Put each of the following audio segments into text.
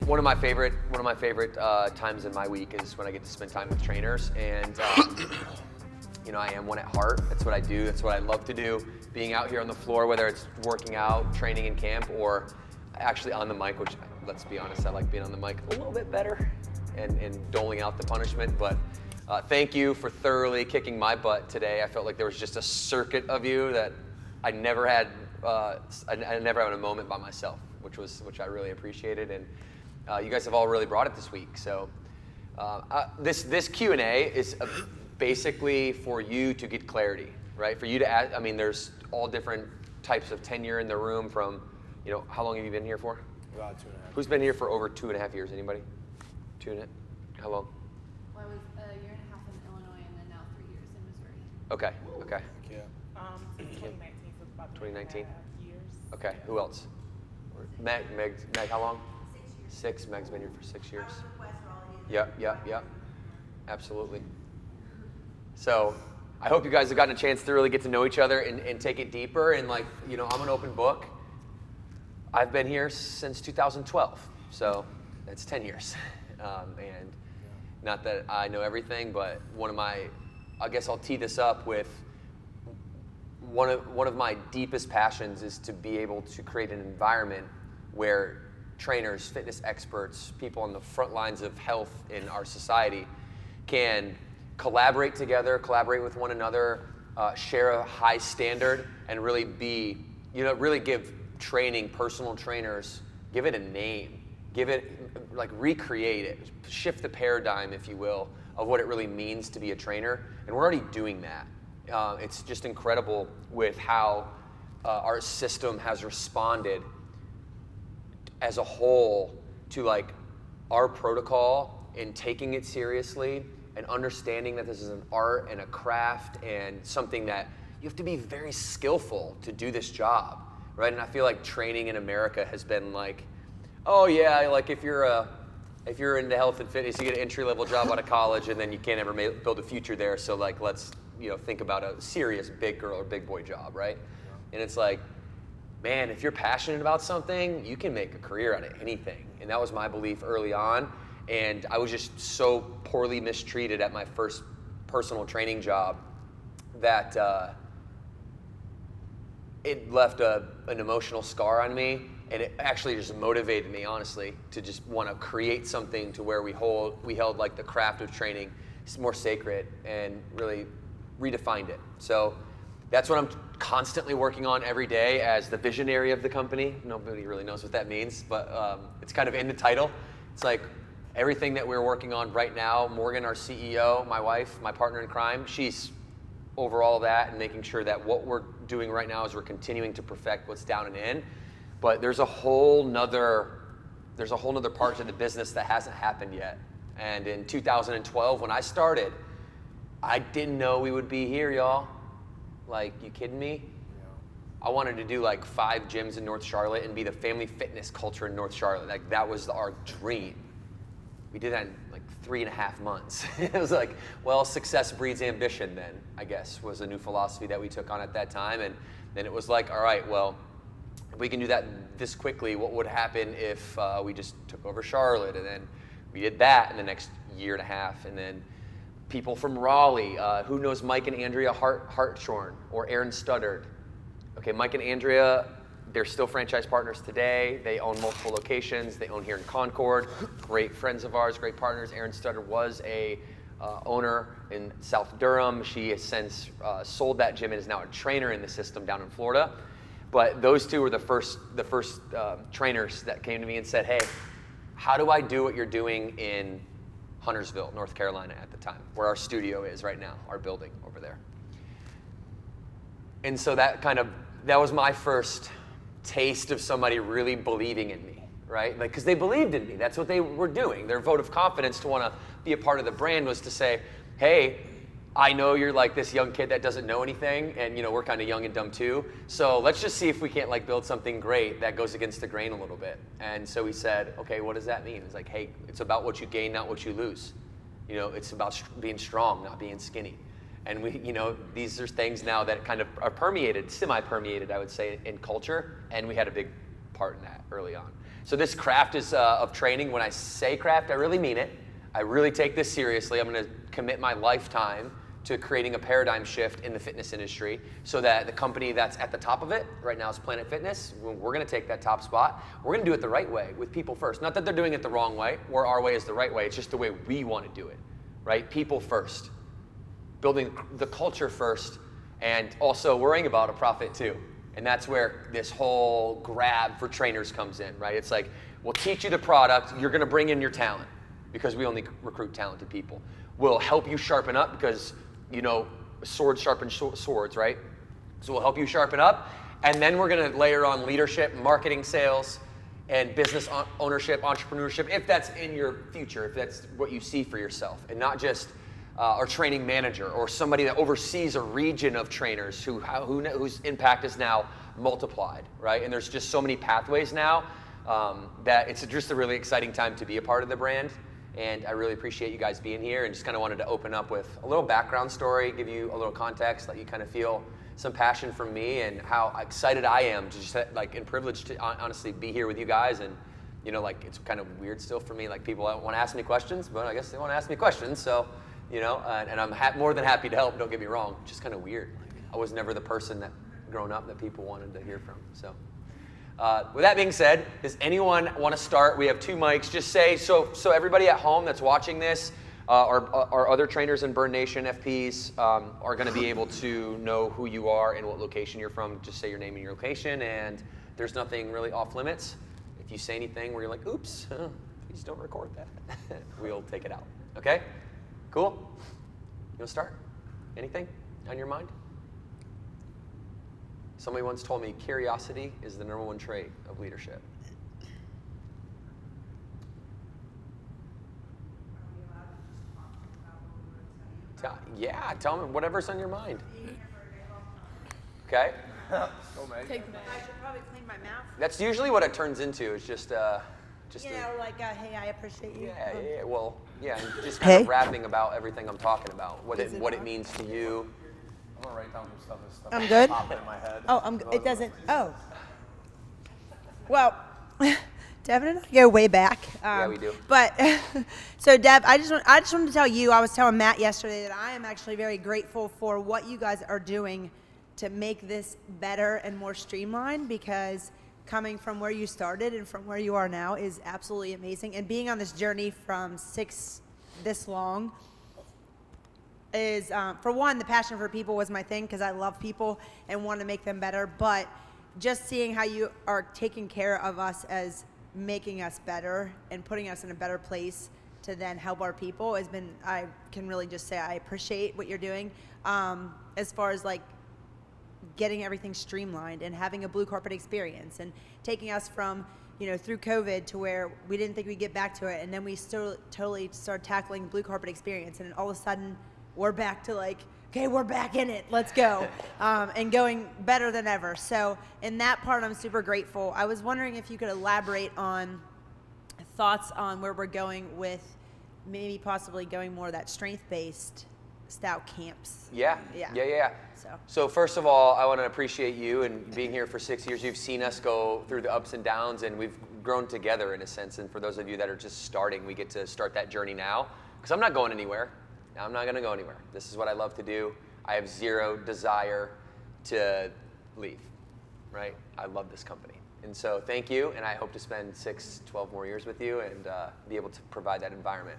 one of my favorite times in my week is when I get to spend time with trainers, and you know, I am one at heart. That's what I do. That's what I love to do. Being out here on the floor, whether it's working out, training in camp, or actually on the mic, which, let's be honest, I like being on the mic a little bit better and doling out the punishment. But thank you for thoroughly kicking my butt today. I felt like there was just a circuit of you that I never had. I never had a moment by myself, which I really appreciated. And you guys have all really brought it this week. So this Q&A is basically for you to get clarity, right? For you to ask. I mean, there's all different types of tenure in the room. From, you know, how long have you been here for? About 2.5. Who's been here for over 2.5 years? Anybody? 2.5? How long? Well, I was a year and a half in Illinois and then now 3 years in Missouri. Okay. Okay. Yeah. Since 2019, so it's about 2019? 2.5 years. Okay. Who else? Meg, how long? 6 years. 6. Meg's been here for 6 years. Yep. Absolutely. So I hope you guys have gotten a chance to really get to know each other and take it deeper. And, like, you know, I'm an open book. I've been here since 2012, so that's 10 years. And not that I know everything, but I guess I'll tee this up with one of my deepest passions is to be able to create an environment where trainers, fitness experts, people on the front lines of health in our society can collaborate together, collaborate with one another, share a high standard, and really really give training, personal trainers, give it a name, recreate it, shift the paradigm, if you will, of what it really means to be a trainer. And we're already doing that. It's just incredible with how our system has responded as a whole to, like, our protocol and taking it seriously and understanding that this is an art and a craft and something that you have to be very skillful to do this job, right? And I feel like training in America has been like, oh yeah, like if you're into health and fitness, you get an entry-level job out of college and then you can't ever build a future there. So, like, let's, you know, think about a serious big girl or big boy job, right? And it's like, man, if you're passionate about something, you can make a career out of anything. And that was my belief early on. And I was just so poorly mistreated at my first personal training job that it left an emotional scar on me. And it actually just motivated me, honestly, to just want to create something to where we held like the craft of training more sacred and really redefined it. So that's what I'm constantly working on every day as the visionary of the company. Nobody really knows what that means, but it's kind of in the title. It's like everything that we're working on right now. Morgan, our CEO, my wife, my partner in crime, she's over all of that and making sure that what we're doing right now is we're continuing to perfect what's down and in. But there's a whole nother part of the business that hasn't happened yet. And in 2012, when I started, I didn't know we would be here, y'all. Like, you kidding me? Yeah. I wanted to do like 5 gyms in North Charlotte and be the family fitness culture in North Charlotte. Like, that was our dream. We did that in like 3.5 months. It was like, well, success breeds ambition then, I guess, was a new philosophy that we took on at that time. And then it was like, all right, well, if we can do that this quickly, what would happen if we just took over Charlotte? And then we did that in the next 1.5 years. And then people from Raleigh, who knows Mike and Andrea Hartshorn or Aaron Studdard? Okay, Mike and Andrea, they're still franchise partners today. They own multiple locations. They own here in Concord. Great friends of ours, great partners. Aaron Studdard was a owner in South Durham. She has since sold that gym and is now a trainer in the system down in Florida. But those two were the first trainers that came to me and said, hey, how do I do what you're doing in Huntersville, North Carolina at the time, where our studio is right now, our building over there. And so that was my first taste of somebody really believing in me, right? Like, because they believed in me. That's what they were doing. Their vote of confidence to want to be a part of the brand was to say, hey, I know you're like this young kid that doesn't know anything, and you know we're kind of young and dumb too. So let's just see if we can't like build something great that goes against the grain a little bit. And so we said, okay, what does that mean? It's like, hey, it's about what you gain, not what you lose. You know, it's about being strong, not being skinny. And we, you know, these are things now that kind of are permeated, semi-permeated, I would say, in culture, and we had a big part in that early on. So this craft is of training. When I say craft, I really mean it. I really take this seriously. I'm going to commit my lifetime to creating a paradigm shift in the fitness industry so that the company that's at the top of it right now is Planet Fitness. We're going to take that top spot. We're going to do it the right way with people first. Not that they're doing it the wrong way or our way is the right way. It's just the way we want to do it, right? People first. Building the culture first and also worrying about a profit too. And that's where this whole grab for trainers comes in, right? It's like, we'll teach you the product. You're going to bring in your talent because we only recruit talented people. We'll help you sharpen up because swords sharpen swords, right? So we'll help you sharpen up, and then we're gonna layer on leadership, marketing, sales, and business ownership, entrepreneurship, if that's in your future, if that's what you see for yourself, and not just our training manager or somebody that oversees a region of trainers whose impact is now multiplied, right? And there's just so many pathways now that it's just a really exciting time to be a part of the brand. And I really appreciate you guys being here and just kind of wanted to open up with a little background story, give you a little context, let you kind of feel some passion from me and how excited I am to just and privileged to honestly be here with you guys. And it's kind of weird still for me, like people want to ask me questions, but I guess they want to ask me questions. So, and I'm more than happy to help, don't get me wrong, just kind of weird. I was never the person that growing up that people wanted to hear from, so. With that being said, does anyone want to start? We have 2 mics. Just say, so everybody at home that's watching this, our other trainers in Burn Nation, FPs, are going to be able to know who you are and what location you're from. Just say your name and your location, and there's nothing really off limits. If you say anything where you're like, oops, please don't record that. We'll take it out. Okay? Cool? You want to start? Anything on your mind? Somebody once told me curiosity is the #1 trait of leadership. Tell me whatever's on your mind. Okay? Take the bag. I should probably clean my mouth. That's usually what it turns into. It's just hey, I appreciate you. And just kind of rapping about everything I'm talking about, what it means to you. I'm gonna write down some stuff. This stuff I'm is good? popping in my head. It doesn't. Oh. Well, Devin and I go way back. Yeah, we do. But so Dev, I just wanted to tell you. I was telling Matt yesterday that I am actually very grateful for what you guys are doing to make this better and more streamlined, because coming from where you started and from where you are now is absolutely amazing. And being on this journey from 6 this long is, for one, the passion for people was my thing because I love people and want to make them better. But just seeing how you are taking care of us as making us better and putting us in a better place to then help our people has been, I can really just say I appreciate what you're doing as far as getting everything streamlined and having a blue carpet experience and taking us from through COVID to where we didn't think we'd get back to it, and then we still totally started tackling blue carpet experience, and all of a sudden we're back to okay, we're back in it, let's go, and going better than ever. So in that part, I'm super grateful. I was wondering if you could elaborate on thoughts on where we're going with maybe possibly going more of that strength-based stout camps. Yeah. So first of all, I want to appreciate you and being here for 6 years. You've seen us go through the ups and downs, and we've grown together in a sense. And for those of you that are just starting, we get to start that journey now, because I'm not going anywhere. I'm not going to go anywhere. This is what I love to do. I have zero desire to leave, right? I love this company. And so thank you, and I hope to spend 6, 12 more years with you and be able to provide that environment.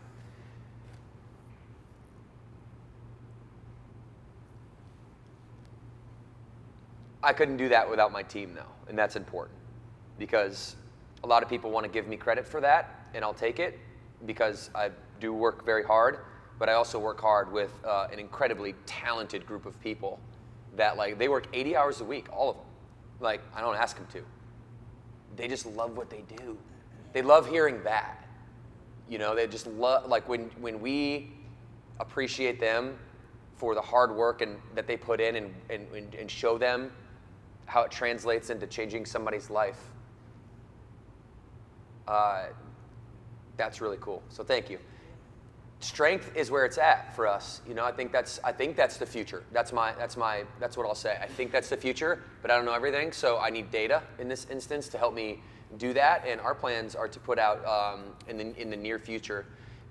I couldn't do that without my team, though, and that's important because a lot of people want to give me credit for that, and I'll take it because I do work very hard, but I also work hard with an incredibly talented group of people that they work 80 hours a week, all of them. I don't ask them to. They just love what they do. They love hearing that. They just love, when we appreciate them for the hard work and that they put in and show them how it translates into changing somebody's life. That's really cool. So thank you. Strength is where it's at for us. I think that's the future. That's what I'll say. I think that's the future, but I don't know everything. So I need data in this instance to help me do that, and our plans are to put out in the near future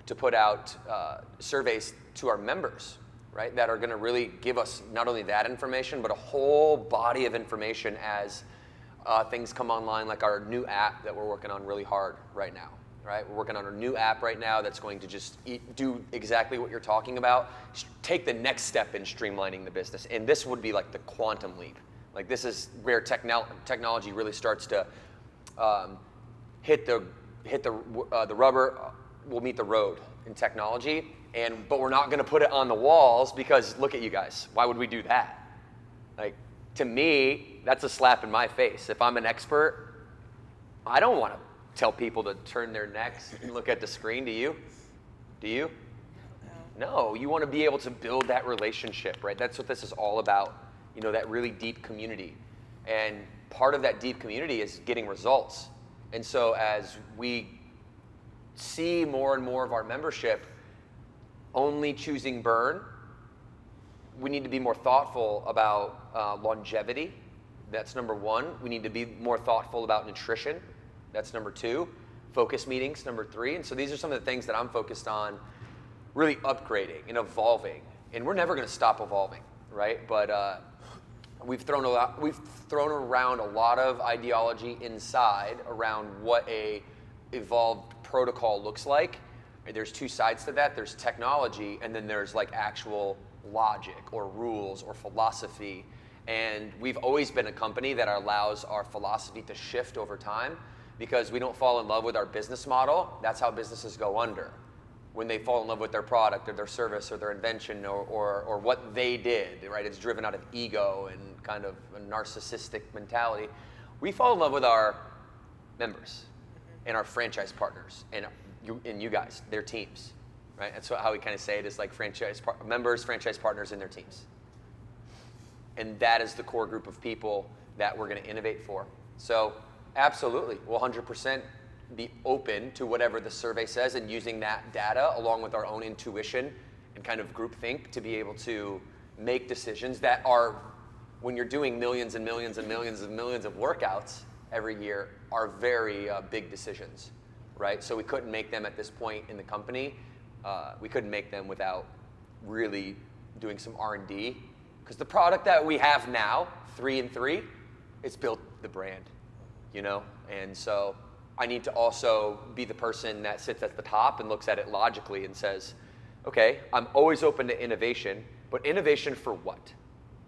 to put out surveys to our members, right, that are going to really give us not only that information but a whole body of information as things come online, like our new app that we're working on really hard right now. Right, we're working on a new app right now that's going to just do exactly what you're talking about. Take the next step in streamlining the business, and this would be like the quantum leap. Like this is where technology really starts to hit the rubber will meet the road in technology, but we're not going to put it on the walls because look at you guys. Why would we do that? Like to me, that's a slap in my face. If I'm an expert, I don't want to tell people to turn their necks and look at the screen. Do you? Do you? No, you want to be able to build that relationship, right? That's what this is all about, you know, that really deep community. And part of that deep community is getting results. And so as we see more and more of our membership only choosing burn, we need to be more thoughtful about longevity. That's number one. We need to be more thoughtful about nutrition. That's number two. Focus meetings, number three. And so these are some of the things that I'm focused on really upgrading and evolving. And we're never going to stop evolving, right? But we've thrown around a lot of ideology inside around what a evolved protocol looks like. And there's two sides to that. There's technology, and then there's like actual logic or rules or philosophy. And we've always been a company that allows our philosophy to shift over time, because we don't fall in love with our business model. That's how businesses go under. When they fall in love with their product or their service or their invention or what they did, right? It's driven out of ego and kind of a narcissistic mentality. We fall in love with our members and our franchise partners and you guys, their teams, right? That's how we kind of say it is like members, franchise partners, and their teams. And that is the core group of people that we're going to innovate for. So absolutely, we'll 100% be open to whatever the survey says and using that data along with our own intuition and kind of groupthink to be able to make decisions that are, when you're doing millions and millions and millions and millions of workouts every year, are very big decisions, right? So we couldn't make them at this point in the company. We couldn't make them without really doing some R&D, because the product that we have now, 3 and 3, it's built the brand. You know, and so I need to also be the person that sits at the top and looks at it logically and says, okay, I'm always open to innovation, but innovation for what?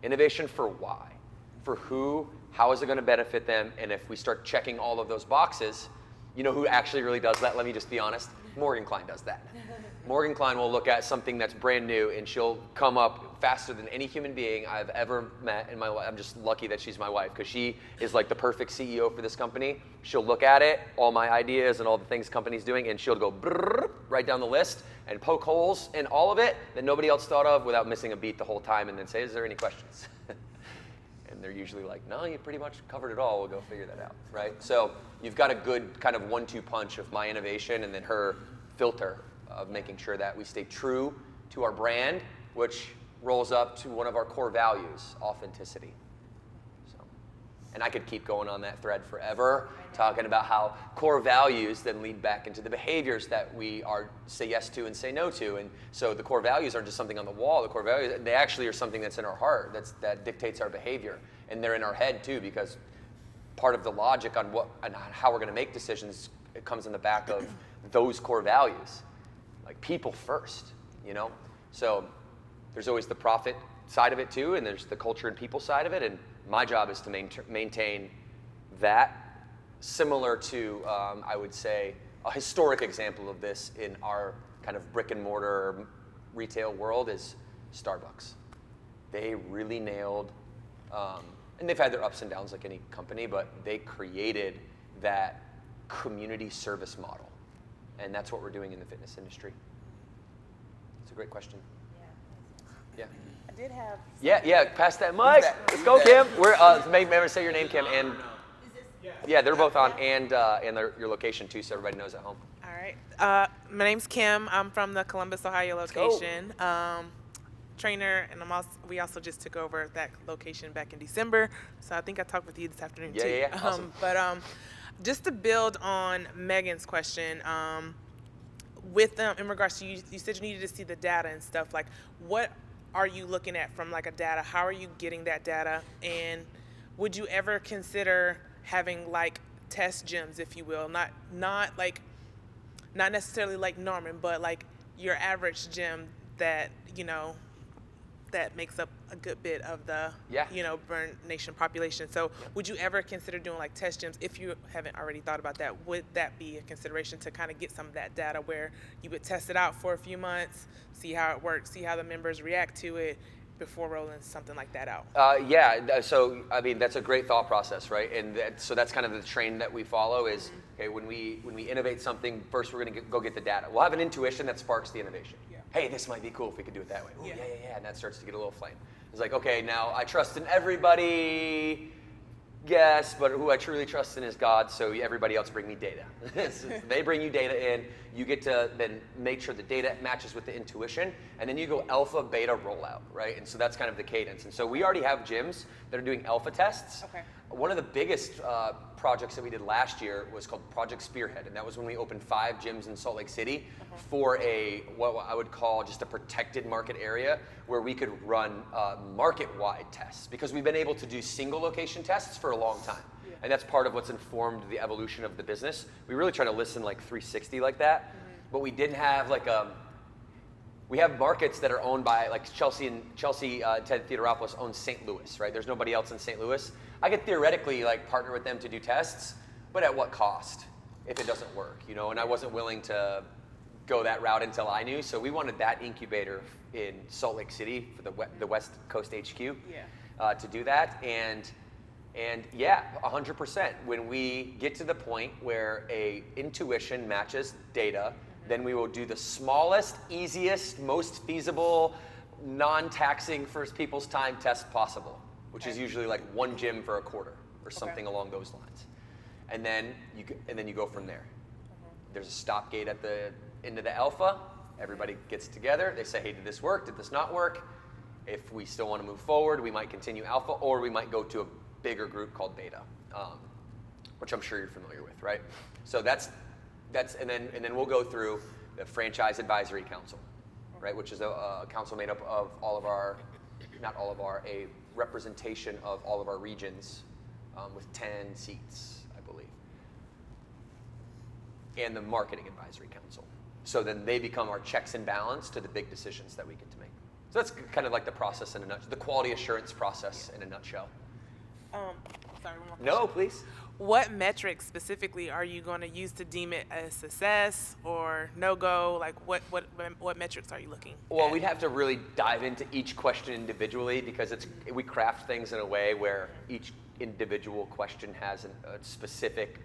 Innovation for why? For who? How is it going to benefit them? And if we start checking all of those boxes, you know who actually really does that? Let me just be honest. Morgan Kline does that. Morgan Kline will look at something that's brand new and she'll come up faster than any human being I've ever met in my life. I'm just lucky that she's my wife, because she is like the perfect CEO for this company. She'll look at it, all my ideas and all the things the company's doing, and she'll go brrr, right down the list and poke holes in all of it that nobody else thought of without missing a beat the whole time, and then say, is there any questions? And they're usually like, no, you pretty much covered it all. We'll go figure that out, right? So you've got a good kind of 1-2 punch of my innovation and then her filter of making sure that we stay true to our brand, which rolls up to one of our core values, authenticity. So, and I could keep going on that thread forever, talking about how core values then lead back into the behaviors that we say yes to and say no to. And so the core values aren't just something on the wall. The core values, they actually are something that's in our heart, that dictates our behavior. And they're in our head too, because part of the logic on how we're going to make decisions, it comes in the back of those core values, like people first, you know? So there's always the profit side of it too, and there's the culture and people side of it, and my job is to maintain that. Similar to, I would say, a historic example of this in our kind of brick and mortar retail world is Starbucks. They really nailed, and they've had their ups and downs like any company, but they created that community service model. And that's what we're doing in the fitness industry. It's a great question. Yeah. I did have. Yeah, pass that mic. Let's go, Kim. Remember to say your name, Kim, and yeah, they're both on, and your location too, so everybody knows at home. All right. My name's Kim. I'm from the Columbus, Ohio location. Trainer, and we also just took over that location back in December. So I think I talked with you this afternoon too. Yeah. Awesome. But Just to build on Megan's question, with in regards to you said you needed to see the data and stuff. Like, what are you looking at from like a data? How are you getting that data? And would you ever consider having like test gyms, if you will, not necessarily like Norman, but like your average gym that that makes up a good bit of the Burn Nation population. So would you ever consider doing like test gyms? If you haven't already thought about that, would that be a consideration to kind of get some of that data where you would test it out for a few months, see how it works, see how the members react to it before rolling something like that out? So I mean, that's a great thought process, right? And so that's kind of the train that we follow is, okay, when we innovate something, first we're gonna go get the data. We'll have an intuition that sparks the innovation. Hey, this might be cool if we could do it that way. Ooh, yeah, and that starts to get a little flame. It's like, okay, now I trust in everybody, yes, but who I truly trust in is God, so everybody else bring me data. So they bring you data in, you get to then make sure the data matches with the intuition, and then you go alpha, beta, rollout, right? And so that's kind of the cadence. And so we already have gyms that are doing alpha tests. Okay. One of the biggest projects that we did last year was called Project Spearhead, and that was when we opened 5 gyms in Salt Lake City for what I would call just a protected market area where we could run market-wide tests, because we've been able to do single location tests for a long time. And that's part of what's informed the evolution of the business. We really try to listen like 360 like that, but we didn't have like we have markets that are owned by, like Chelsea Ted Theodoropoulos owns St. Louis, right? There's nobody else in St. Louis. I could theoretically like partner with them to do tests, but at what cost if it doesn't work, And I wasn't willing to go that route until I knew. So we wanted that incubator in Salt Lake City for the West Coast HQ to do that. And 100%. When we get to the point where a intuition matches data, then we will do the smallest, easiest, most feasible, non-taxing first people's time test possible, which is usually like 1 gym for a quarter or something along those lines. And then you go from there. There's a stop gate at the end of the alpha. Everybody gets together. They say, hey, did this work? Did this not work? If we still want to move forward, we might continue alpha, or we might go to a bigger group called beta, which I'm sure you're familiar with, right? So that's and then we'll go through the Franchise Advisory Council, right, which is a council made up of a representation of all of our regions with 10 seats, I believe, and the Marketing Advisory Council. So then they become our checks and balance to the big decisions that we get to make. So that's kind of like the process in a nutshell, the quality assurance process in a nutshell. Sorry, one more question. No, please. What metrics specifically are you going to use to deem it a success or no-go? Like, what metrics are you looking Well, at? we'd have to really dive into each question individually, because we craft things in a way where each individual question has a specific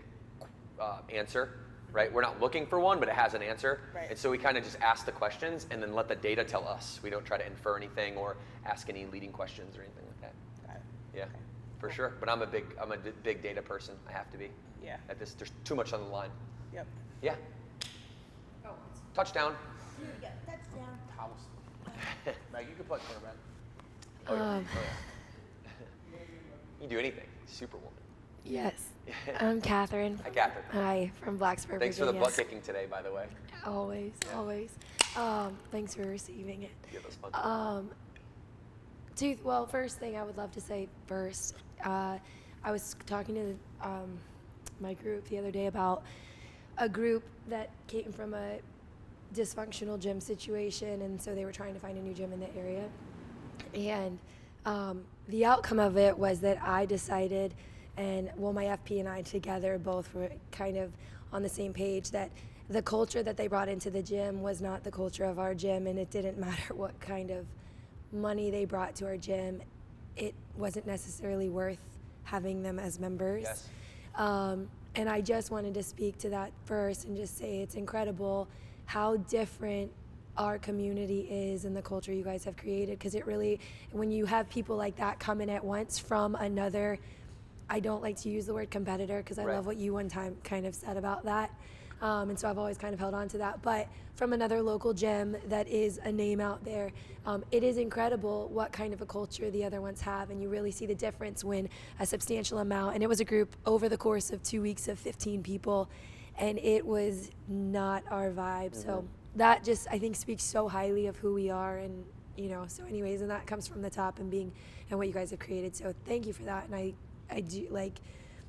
answer, right? We're not looking for one, but it has an answer. Right. And so we kind of just ask the questions and then let the data tell us. We don't try to infer anything or ask any leading questions or anything like that. Got it. Yeah. Okay. For sure, but I'm a big data person. I have to be. Yeah. There's too much on the line. Yep. Yeah. Touchdown. House. Meg, you can play quarterback. Oh, yeah. You can do anything. Superwoman. Yes. I'm Catherine. Hi, Catherine. Hi, from Blacksburg, Thanks for Virginia. the butt kicking today, by the way. Always, always. Thanks for receiving it. Yeah, that was fun. Well, first thing I would love to say first, I was talking to my group the other day about a group that came from a dysfunctional gym situation, and so they were trying to find a new gym in the area. And the outcome of it was that I decided, and my FP and I together both were kind of on the same page, that the culture that they brought into the gym was not the culture of our gym, and it didn't matter what kind of money they brought to our gym. It wasn't necessarily worth having them as members. Yes. And I just wanted to speak to that first and just say it's incredible how different our community is and the culture you guys have created, because it really, when you have people like that come in at once from another, I don't like to use the word competitor because I Right. love what you one time kind of said about that, And so I've always kind of held on to that. But from another local gym that is a name out there, it is incredible what kind of a culture the other ones have. And you really see the difference when a substantial amount, and it was a group over the course of 2 weeks of 15 people, and it was not our vibe. So that just, I think, speaks so highly of who we are. And, you know, so anyways, and that comes from the top and what you guys have created. So thank you for that. And I do, like,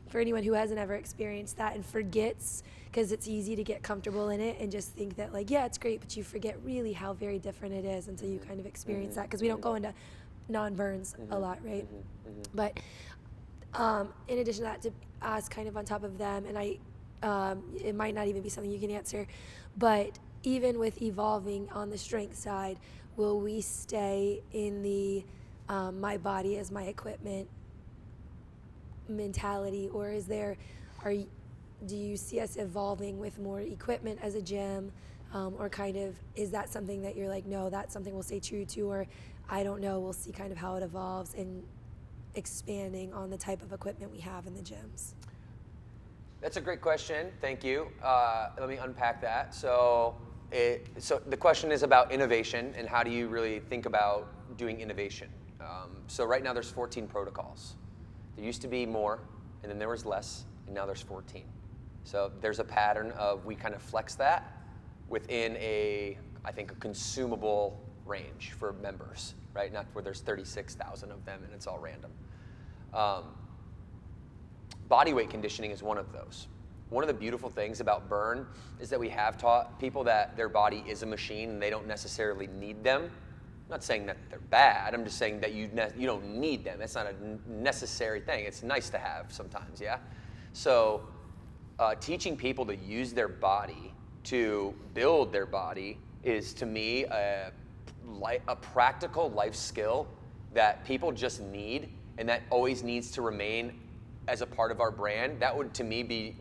for anyone who hasn't ever experienced that and forgets, because it's easy to get comfortable in it and just think that, like, yeah, it's great, but you forget really how very different it is until you kind of experience that, because we don't go into non-burns a lot, right? But in addition to that, to ask kind of on top of them, and it might not even be something you can answer, but even with evolving on the strength side, will we stay in the my body as my equipment mentality, or do you see us evolving with more equipment as a gym, or kind of, is that something that you're like, no, that's something we'll stay true to, or I don't know, we'll see kind of how it evolves and expanding on the type of equipment we have in the gyms? That's a great question. Thank you. Let me unpack that. So the question is about innovation and how do you really think about doing innovation. So right now there's 14 protocols. There used to be more, and then there was less, and now there's 14. So there's a pattern of we kind of flex that within I think a consumable range for members, right? Not where there's 36,000 of them and it's all random. Body weight conditioning is one of those. One of the beautiful things about burn is that we have taught people that their body is a machine and they don't necessarily need them. I'm not saying that they're bad, I'm just saying that you don't need them. It's not a necessary thing. It's nice to have sometimes, yeah? So teaching people to use their body to build their body is, to me, a practical life skill that people just need, and that always needs to remain as a part of our brand. That would, to me, be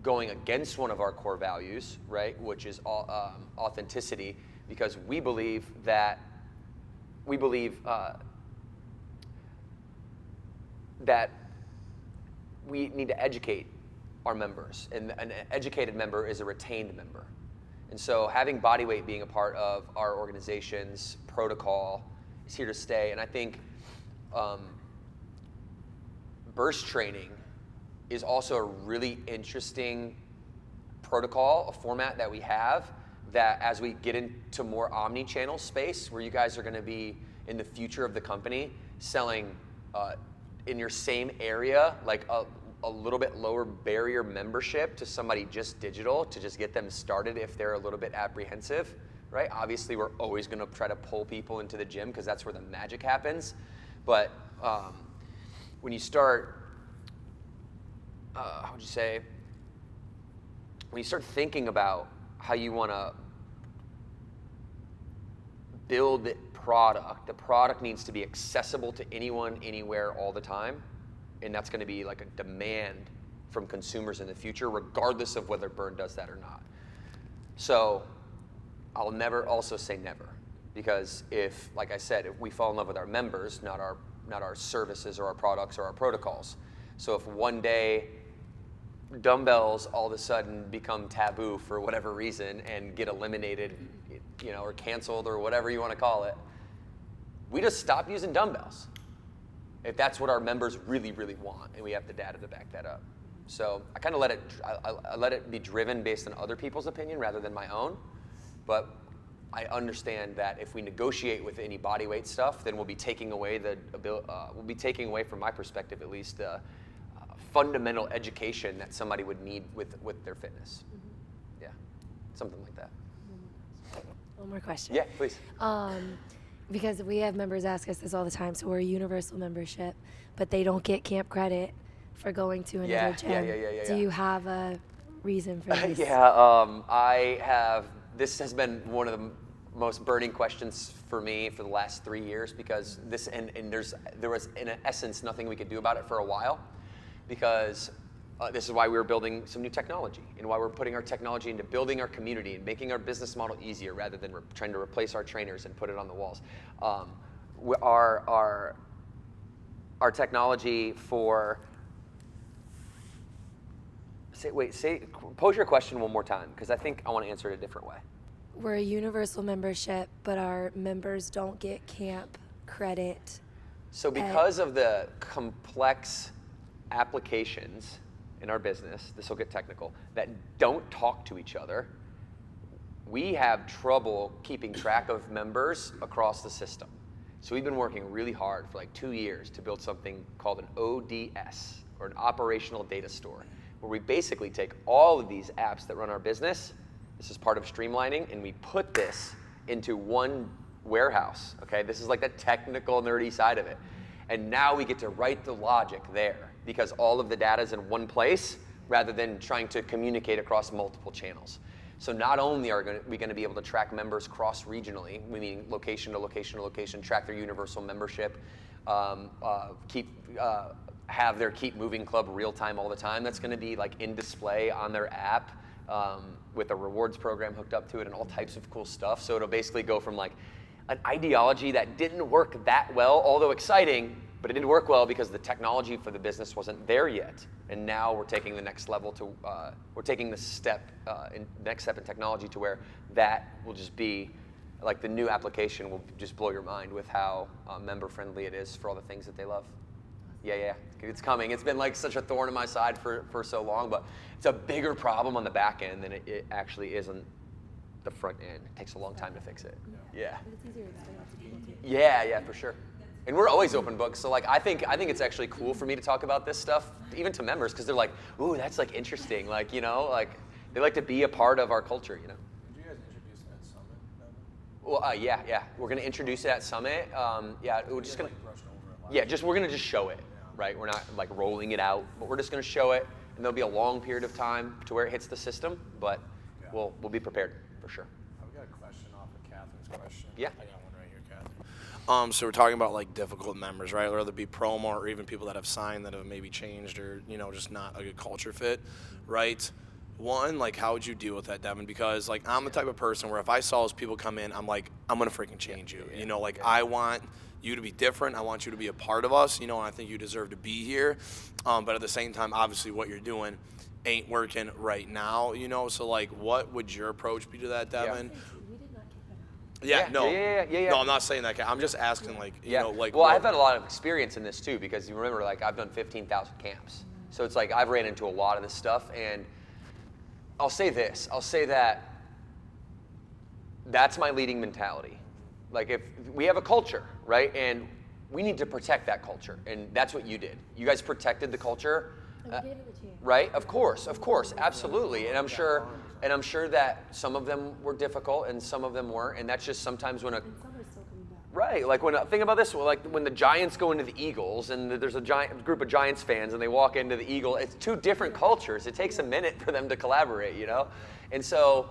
going against one of our core values, right? Which is authenticity, because we believe that we need to educate our members, and an educated member is a retained member. And so having body weight being a part of our organization's protocol is here to stay. And I think burst training is also a really interesting protocol, a format that we have, that as we get into more omni-channel space, where you guys are going to be in the future of the company selling in your same area, like a little bit lower barrier membership to somebody just digital, to just get them started if they're a little bit apprehensive, right? Obviously, we're always going to try to pull people into the gym because that's where the magic happens. But when you start, how would you say, when you start thinking about how you want to build the product needs to be accessible to anyone, anywhere, all the time. And that's going to be like a demand from consumers in the future, regardless of whether Burn does that or not. So I'll never also say never, because if, like I said, if we fall in love with our members, not our services or our products or our protocols. So if one day dumbbells all of a sudden become taboo for whatever reason and get eliminated, or canceled or whatever you want to call it, we just stop using dumbbells. If that's what our members really, really want, and we have the data to back that up. So I kind of I let it be driven based on other people's opinion rather than my own. But I understand that if we negotiate with any body weight stuff, then we'll be taking away from my perspective at least, the fundamental education that somebody would need with their fitness. Yeah, something like that. One more question. Yeah, please. Because we have members ask us this all the time. So we're a universal membership, but they don't get camp credit for going to another gym. Yeah. Do you have a reason for this? I have. This has been one of the most burning questions for me for the last 3 years, because there was in essence nothing we could do about it for a while, because this is why we were building some new technology, and why we're putting our technology into building our community and making our business model easier rather than trying to replace our trainers and put it on the walls. Our technology for Pose your question one more time, because I think I want to answer it a different way. We're a universal membership, but our members don't get camp credit. So because of the complex applications in our business, this will get technical, that don't talk to each other, we have trouble keeping track of members across the system. So we've been working really hard for like 2 years to build something called an ODS, or an operational data store, where we basically take all of these apps that run our business, this is part of streamlining, and we put this into one warehouse, okay? This is like the technical, nerdy side of it. And now we get to write the logic there, because all of the data is in one place, rather than trying to communicate across multiple channels. So not only are we going to be able to track members cross-regionally, meaning location to location to location, track their universal membership, have their Keep Moving Club real time all the time. That's going to be like in display on their app with a rewards program hooked up to it and all types of cool stuff. So it'll basically go from like an ideology that didn't work that well, although exciting, but it didn't work well because the technology for the business wasn't there yet. And now we're taking the next level to, we're taking the next step in technology to where that will just be, like the new application will just blow your mind with how member friendly it is for all the things that they love. Yeah, it's coming. It's been like such a thorn in my side for so long, but it's a bigger problem on the back end than it actually is on the front end. It takes a long time to fix it. Yeah. But it's easier to explain it to people too. Yeah, for sure. And we're always open books, so like I think it's actually cool for me to talk about this stuff, even to members, because they're like, ooh, that's like interesting, like, you know, like they like to be a part of our culture, you know. Did you guys introduce it at Summit? Well, yeah, we're gonna introduce it at Summit. We're just gonna, Brushed over it last we're gonna just show it, right? We're not like rolling it out, but we're just gonna show it, and there'll be a long period of time to where it hits the system, but we'll be prepared for sure. I've got a question off of Catherine's question. Yeah. I got one right here, Catherine. So we're talking about like difficult members, right? Whether it be promo or even people that have signed that have maybe changed or, you know, just not a good culture fit, right? One, like, how would you deal with that, Devin? Because like I'm the type of person where if I saw those people come in, I'm like, I'm gonna freaking change you. You know, like I want you to be different. I want you to be a part of us, you know, and I think you deserve to be here. But at the same time, obviously what you're doing ain't working right now, you know? So like, what would your approach be to that, Devin? We did not kick them out. Yeah. No, I'm not saying that. I'm just asking, like, you know, like. Well, I've had a lot of experience in this too, because you remember, like, I've done 15,000 camps. So it's like I've ran into a lot of this stuff, and I'll say this. I'll say that that's my leading mentality. Like, if we have a culture, right, and we need to protect that culture, and that's what you did. You guys protected the culture. And we gave it a chance. Right? Of course, absolutely. And I'm sure that some of them were difficult and some of them weren't, and that's just sometimes when And some are still coming back. right, like think about this, like when the Giants go into the Eagles and there's a group of Giants fans and they walk into the Eagle, it's two different cultures. It takes a minute for them to collaborate, you know? And so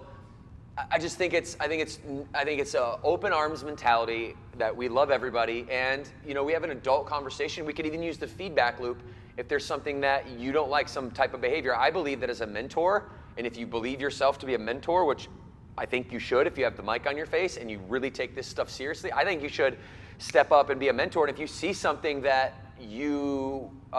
I just think it's a open arms mentality that we love everybody, and you know, we have an adult conversation. We could even use the feedback loop if there's something that you don't like, some type of behavior. I believe that as a mentor, and if you believe yourself to be a mentor, which I think you should if you have the mic on your face and you really take this stuff seriously, I think you should step up and be a mentor. And if you see something a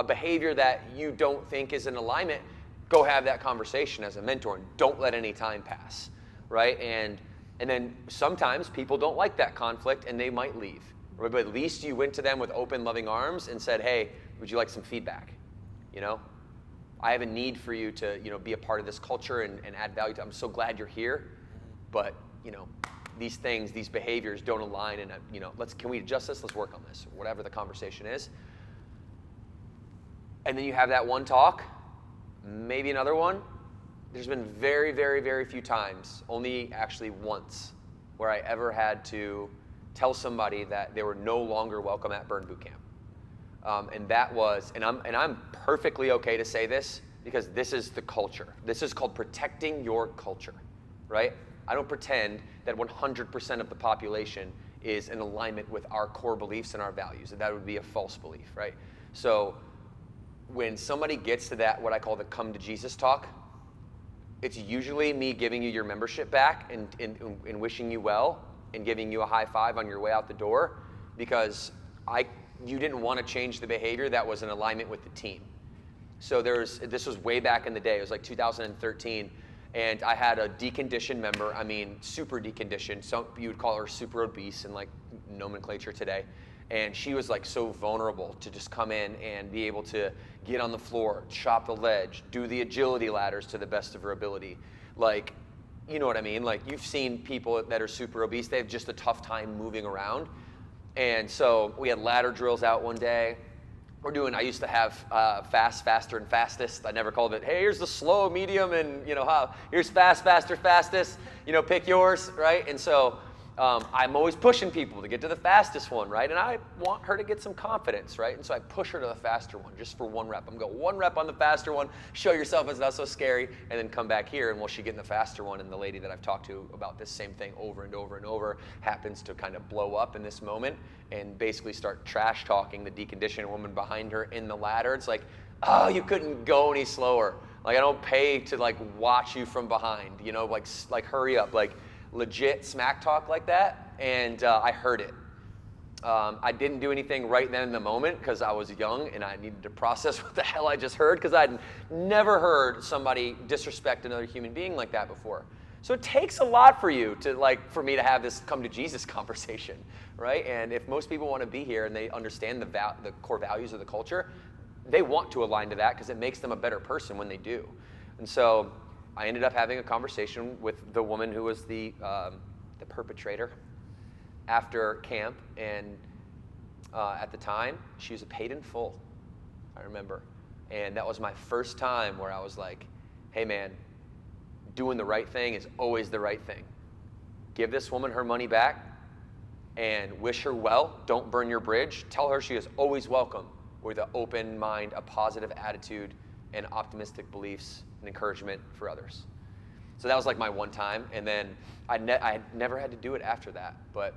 behavior that you don't think is in alignment, go have that conversation as a mentor and don't let any time pass, right? And then sometimes people don't like that conflict and they might leave. But at least you went to them with open, loving arms and said, hey, would you like some feedback? You know, I have a need for you to, you know, be a part of this culture and add value to. I'm so glad you're here, but you know, these things, these behaviors don't align, and you know, can we adjust this? Let's work on this, whatever the conversation is. And then you have that one talk, maybe another one. There's been very, very, very few times, only actually once, where I ever had to tell somebody that they were no longer welcome at Burn Boot Camp. And that was, and I'm perfectly okay to say this because this is the culture. This is called protecting your culture, right? I don't pretend that 100% of the population is in alignment with our core beliefs and our values. That would be a false belief, right? So when somebody gets to that, what I call the come to Jesus talk, it's usually me giving you your membership back and wishing you well and giving you a high five on your way out the door because you didn't want to change the behavior that was in alignment with the team. So this was way back in the day. It was like 2013. And I had a deconditioned member, I mean, super deconditioned. Some you would call her super obese in like nomenclature today. And she was like so vulnerable to just come in and be able to get on the floor, chop the ledge, do the agility ladders to the best of her ability. Like, you know what I mean? Like, you've seen people that are super obese, they have just a tough time moving around. And so we had ladder drills out one day. I used to have fast, faster, and fastest. I never called it, hey, here's the slow, medium, and here's fast, faster, fastest, pick yours, right? And so I'm always pushing people to get to the fastest one, right? And I want her to get some confidence, right? And so I push her to the faster one just for 1 rep. I'm going to go 1 rep on the faster one, show yourself it's not so scary, and then come back here and we'll she get in the faster one. And the lady that I've talked to about this same thing over and over and over happens to kind of blow up in this moment and basically start trash talking the deconditioned woman behind her in the ladder. It's like, oh, you couldn't go any slower. Like, I don't pay to like watch you from behind, like hurry up, like legit smack talk like that. And I heard it. I didn't do anything right then in the moment because I was young and I needed to process what the hell I just heard, because I'd never heard somebody disrespect another human being like that before. So it takes a lot for you to for me to have this come to Jesus conversation, right? And if most people want to be here and they understand the core values of the culture, they want to align to that because it makes them a better person when they do. And so I ended up having a conversation with the woman who was the perpetrator after camp, and at the time, she was paid in full, I remember. And that was my first time where I was like, hey man, doing the right thing is always the right thing. Give this woman her money back and wish her well. Don't burn your bridge. Tell her she is always welcome with an open mind, a positive attitude, and optimistic beliefs and encouragement for others. So that was like my one time, and then I never had to do it after that. But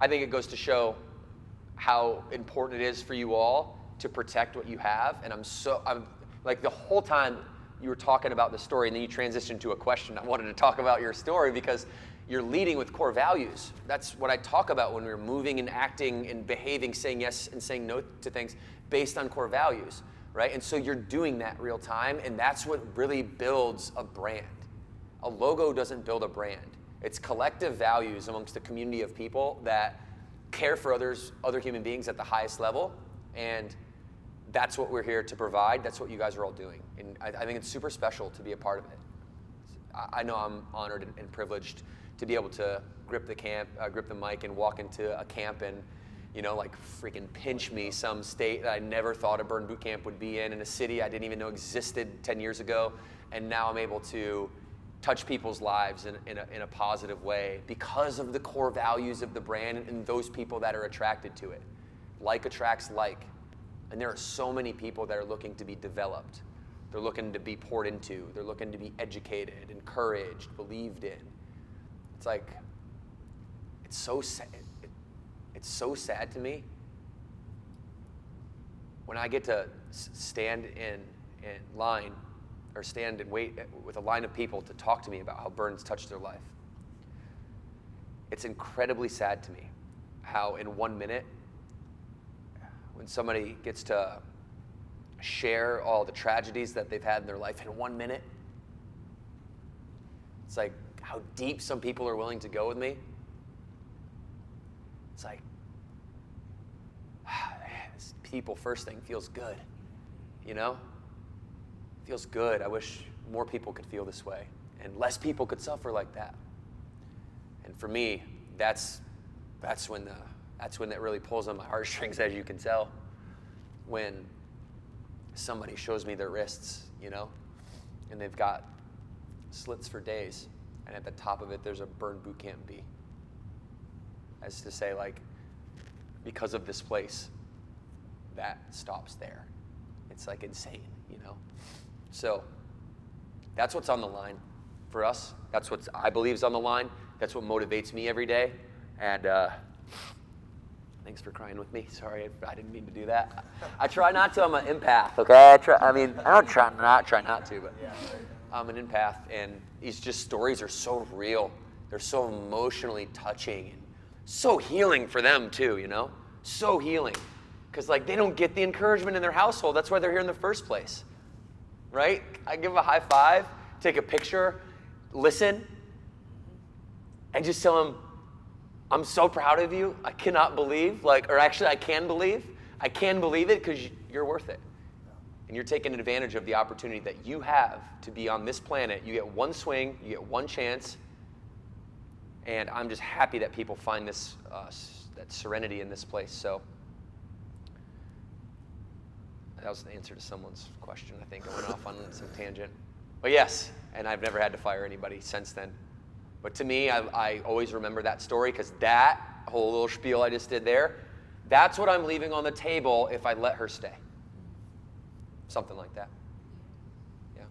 I think it goes to show how important it is for you all to protect what you have. And I'm like, the whole time you were talking about the story and then you transitioned to a question, I wanted to talk about your story because you're leading with core values. That's what I talk about when we're moving and acting and behaving, saying yes and saying no to things based on core values, right? And so you're doing that real time, and that's what really builds a brand. A logo doesn't build a brand. It's collective values amongst a community of people that care for other human beings at the highest level, and that's what we're here to provide. That's what you guys are all doing, and I think it's super special to be a part of it. I know I'm honored and privileged to be able to grip the mic and walk into a camp and freaking pinch me some state that I never thought a burn boot camp would be in a city I didn't even know existed 10 years ago, and now I'm able to touch people's lives in a positive way because of the core values of the brand and those people that are attracted to it. Like attracts like. And there are so many people that are looking to be developed. They're looking to be poured into. They're looking to be educated, encouraged, believed in. It's like, it's so sad. It's so sad to me when I get to stand in line or stand and wait with a line of people to talk to me about how burns touched their life. It's incredibly sad to me how in 1 minute, when somebody gets to share all the tragedies that they've had in their life in 1 minute, it's like how deep some people are willing to go with me. It's like, this people first thing feels good, Feels good. I wish more people could feel this way and less people could suffer like that. And for me, that's when that really pulls on my heartstrings, as you can tell, when somebody shows me their wrists, and they've got slits for days, and at the top of it there's a burn boot camp B. As to say, like, because of this place, that stops there. It's like insane, So that's what's on the line for us. That's what I believe is on the line. That's what motivates me every day. And thanks for crying with me. Sorry, I didn't mean to do that. I try not to. I'm an empath, okay? I don't try not to, but I'm an empath. And these just stories are so real. They're so emotionally touching and so healing for them too, So healing. because like they don't get the encouragement in their household. That's why they're here in the first place, right? I give them a high five, take a picture, listen, and just tell them, I'm so proud of you. I cannot believe, or actually I can believe it because you're worth it. And you're taking advantage of the opportunity that you have to be on this planet. You get one swing, you get one chance, and I'm just happy that people find this that serenity in this place. So that was the answer to someone's question. I think I went off on some tangent. But yes, and I've never had to fire anybody since then. But to me, I always remember that story because that whole little spiel I just did there, that's what I'm leaving on the table if I let her stay. Something like that. Yeah.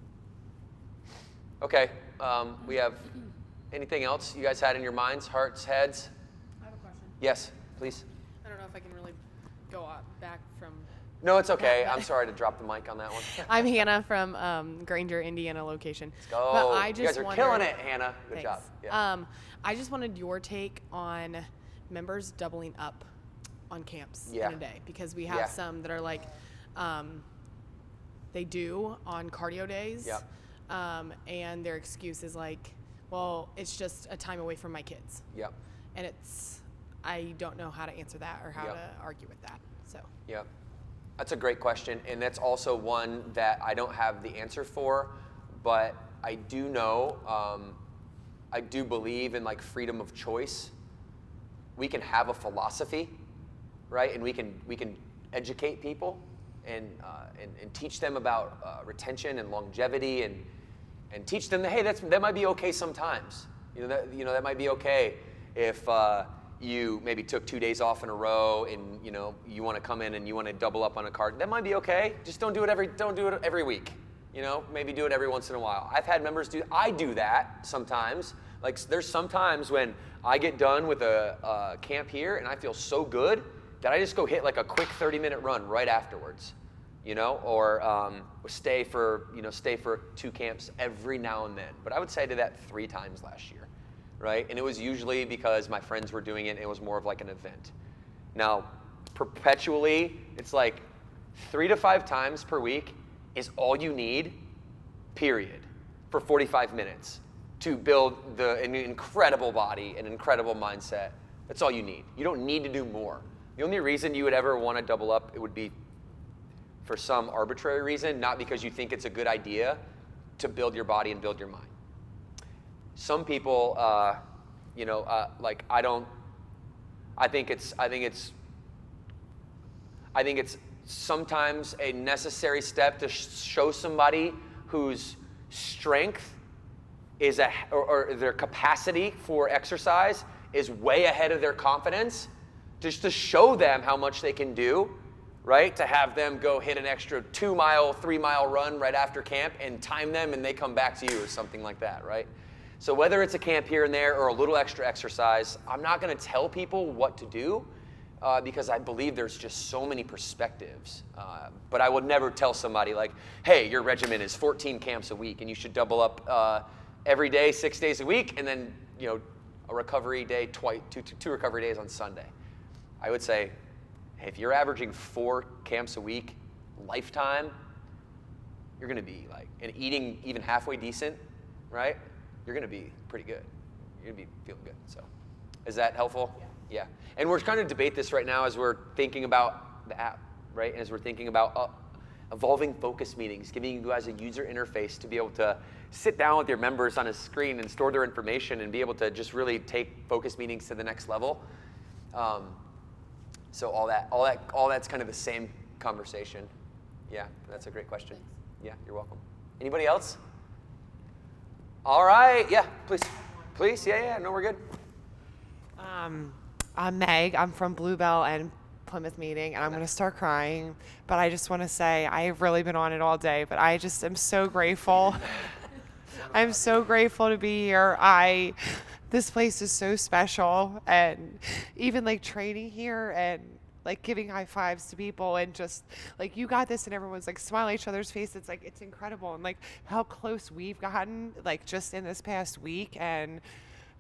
Okay, we have anything else you guys had in your minds, hearts, heads? I have a question. Yes, please. I don't know if I can really go back from. No, it's okay. I'm sorry to drop the mic on that one. I'm Hannah from Granger, Indiana location. Let's go. But I just you guys are killing it, Hannah. Good Thanks. job. Yeah. I just wanted your take on members doubling up on camps in a day, because we have some that are like, they do on cardio days, Yep. And their excuse is like, well, it's just a time away from my kids. Yep. And I don't know how to answer that or how Yep. to argue with that. So. Yep. That's a great question, and that's also one that I don't have the answer for, but I do know, I do believe in like freedom of choice. We can have a philosophy, right? And we can educate people and teach them about retention and longevity, and teach them that, hey, that might be okay sometimes. That might be okay if you maybe took 2 days off in a row and you want to come in and you want to double up on a card. That might be okay. Just don't do it every week. Maybe do it every once in a while. I've had members I do that sometimes. Like there's sometimes when I get done with a camp here and I feel so good that I just go hit like a quick 30-minute run right afterwards. Or stay for 2 camps every now and then. But I would say I did that 3 times last year. Right? And it was usually because my friends were doing it and it was more of like an event. Now, perpetually, it's like 3 to 5 times per week is all you need, period, for 45 minutes to build an incredible body, an incredible mindset. That's all you need. You don't need to do more. The only reason you would ever want to double up, it would be for some arbitrary reason, not because you think it's a good idea to build your body and build your mind. Some people, I think it's sometimes a necessary step to show somebody whose strength is or their capacity for exercise is way ahead of their confidence, just to show them how much they can do, right? To have them go hit an extra 2-mile, 3-mile run right after camp and time them and they come back to you or something like that, right? So whether it's a camp here and there or a little extra exercise, I'm not going to tell people what to do because I believe there's just so many perspectives. But I would never tell somebody like, hey, your regimen is 14 camps a week and you should double up every day, 6 days a week, and then a recovery day, two recovery days on Sunday. I would say, hey, if you're averaging 4 camps a week, lifetime, you're going to be like, and eating even halfway decent, right? You're going to be pretty good. You're going to be feeling good. So is that helpful? Yeah. And we're trying to debate this right now as we're thinking about the app, right? And as we're thinking about evolving focus meetings, giving you guys a user interface to be able to sit down with your members on a screen and store their information and be able to just really take focus meetings to the next level. So all that's kind of the same conversation. Yeah, that's a great question. Yeah, you're welcome. Anybody else? All right, yeah, please, yeah, no, we're good. I'm Meg. I'm from Bluebell and Plymouth Meeting, and I'm going to start crying. But I just want to say I've really been on it all day, but I just am so grateful. I'm so grateful to be here. This place is so special, and even like training here and like giving high fives to people and just like, you got this, and everyone's like smiling at each other's face. It's like, it's incredible. And like how close we've gotten like just in this past week. And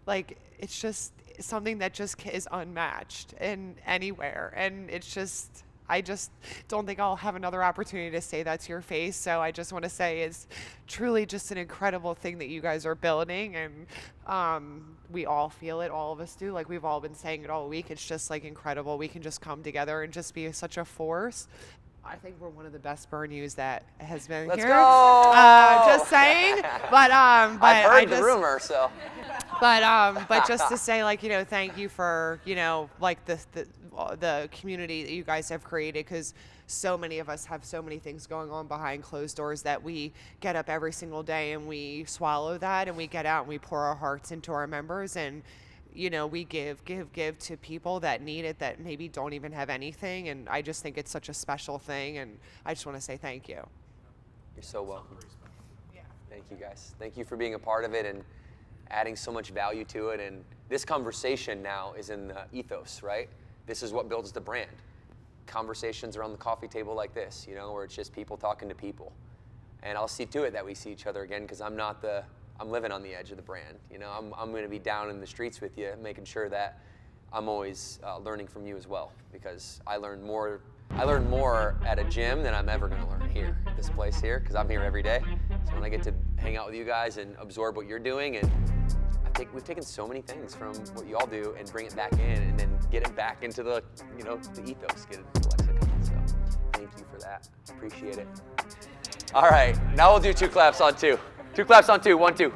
like, it's just something that just is unmatched in anywhere. And it's just, I just don't think I'll have another opportunity to say that to your face. So I just want to say it's truly just an incredible thing that you guys are building, and we all feel it. All of us do. Like we've all been saying it all week. It's just like incredible. We can just come together and just be such a force. I think we're one of the best Burn U's that has been Let's here. go! Just saying. But I've heard the rumor, so. But just to say, like, thank you for, like the community that you guys have created, because so many of us have so many things going on behind closed doors that we get up every single day and we swallow that and we get out and we pour our hearts into our members, and we give to people that need it, that maybe don't even have anything. And I just think it's such a special thing, and I just want to say thank you. You're so welcome. Thank you, guys. Thank you for being a part of it and adding so much value to it. And this conversation now is in the ethos, right? This is what builds the brand. Conversations around the coffee table like this, where it's just people talking to people. And I'll see to it that we see each other again, because I'm living on the edge of the brand. I'm going to be down in the streets with you, making sure that I'm always learning from you as well, because I learn more at a gym than I'm ever going to learn here at this place here, because I'm here every day. So when I get to hang out with you guys and absorb what you're doing, and we've taken so many things from what you all do and bring it back in, and then get it back into the the ethos, get it into the lexicon. So thank you for that. Appreciate it. All right, now we'll do 2 claps on 2. 2 claps on 2. 1, 2.